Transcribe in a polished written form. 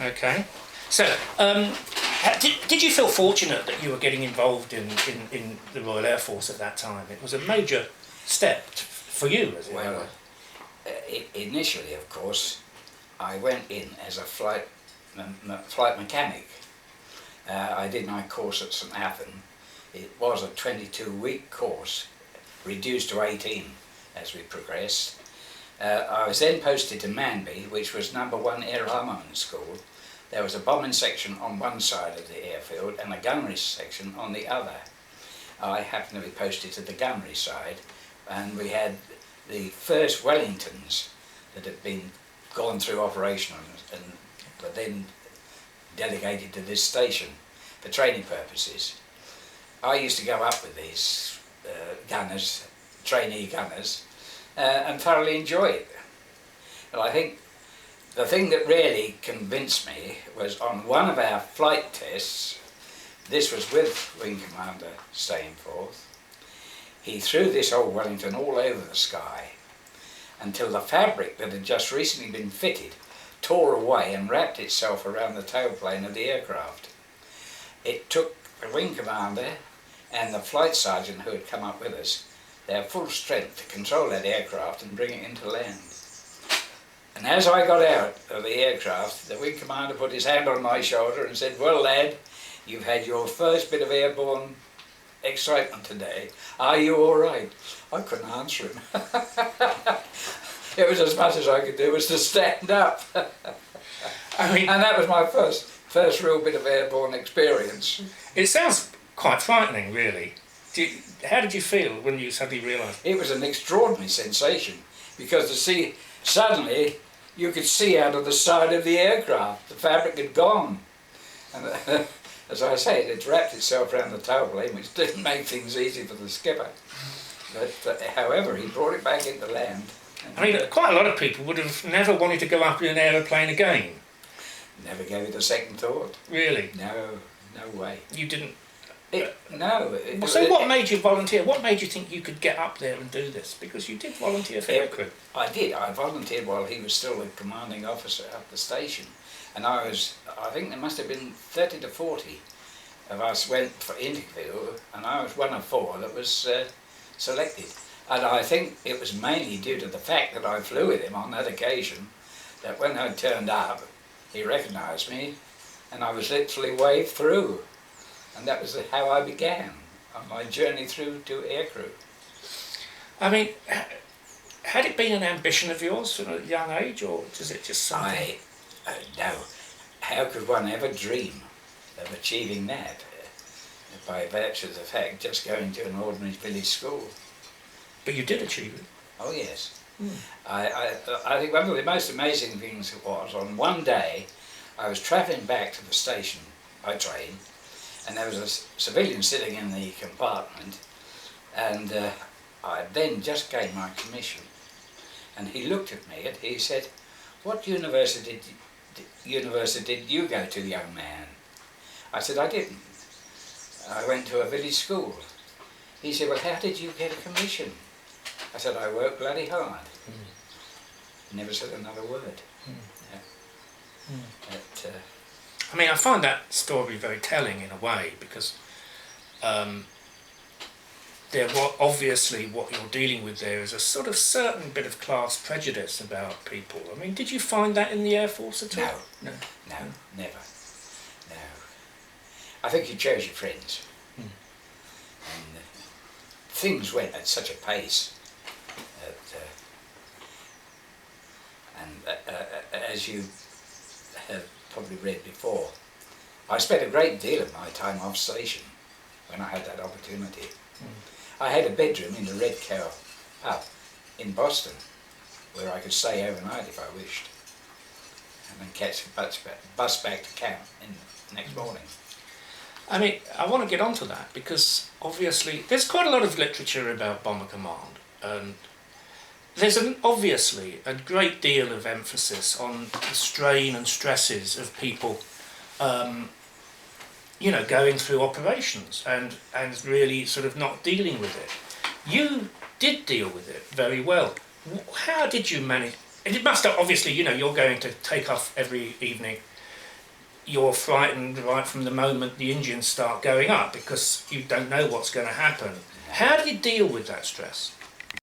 Okay. So, did you feel fortunate that you were getting involved in the Royal Air Force at that time? It was a major step for you, as it were. Well, initially, of course, I went in as a flight mechanic. I did my course at St Athan. It was a 22-week course, reduced to 18 as we progressed. I was then posted to Manby, which was #1 Air Armament School. There was a bombing section on one side of the airfield and a gunnery section on the other. I happened to be posted to the gunnery side, and we had the first Wellingtons that had been gone through operation and were then delegated to this station for training purposes. I used to go up with these gunners, trainee gunners, and thoroughly enjoy it. And I think the thing that really convinced me was on one of our flight tests. This was with Wing Commander Stainforth. He threw this old Wellington all over the sky until the fabric that had just recently been fitted tore away and wrapped itself around the tailplane of the aircraft. It took the Wing Commander and the flight sergeant who had come up with us their full strength to control that aircraft and bring it into land. And as I got out of the aircraft, the Wing Commander put his hand on my shoulder and said, "Well, lad, you've had your first bit of airborne excitement today. Are you all right?" I couldn't answer him. It was as much as I could do was to stand up. I mean, and that was my first real bit of airborne experience. It sounds quite frightening, really. How did you feel when you suddenly realised? It was an extraordinary sensation, because to see, suddenly you could see out of the side of the aircraft. The fabric had gone. And as I say, it had wrapped itself around the tailplane, which didn't make things easy for the skipper. But however, he brought it back into land. I mean, quite a lot of people would have never wanted to go up in an aeroplane again. Never gave it a second thought. Really? No way. You didn't? No. So what made you volunteer? What made you think you could get up there and do this? Because you did volunteer for aircrew. I did. I volunteered while he was still the commanding officer at the station. And I think there must have been 30 to 40 of us went for interview, and I was one of 4 that was selected. And I think it was mainly due to the fact that I flew with him on that occasion, that when I turned up, he recognised me, and I was literally waved through. And that was how I began on my journey through to aircrew. I mean, had it been an ambition of yours from a young age, or is it just something? No. How could one ever dream of achieving that by virtue of the fact just going to an ordinary village school? But you did achieve it. Oh yes. I think one of the most amazing things was on one day I was travelling back to the station by train, and there was a civilian sitting in the compartment, and I then just gained my commission, and he looked at me and he said, "What university did you go to, young man?" I said, "I didn't. I went to a village school." He said, "Well, how did you get a commission?" I said, "I worked bloody hard." He never said another word. I mean, I find that story very telling in a way, because obviously what you're dealing with there is a sort of certain bit of class prejudice about people. I mean, did you find that in the Air Force at all? No, never. No. I think you chose your friends. And things went at such a pace as you have probably read before, I spent a great deal of my time off station when I had that opportunity. I had a bedroom in the Red Cow pub in Boston where I could stay overnight if I wished, and then catch a bus back to camp the next morning. I mean, I want to get onto that, because obviously there's quite a lot of literature about Bomber Command, and there's obviously a great deal of emphasis on the strain and stresses of people, going through operations and really sort of not dealing with it. You did deal with it very well. How did you manage? It must have, obviously, you're going to take off every evening. you're frightened right from the moment the engines start going up because you don't know what's going to happen. How do you deal with that stress?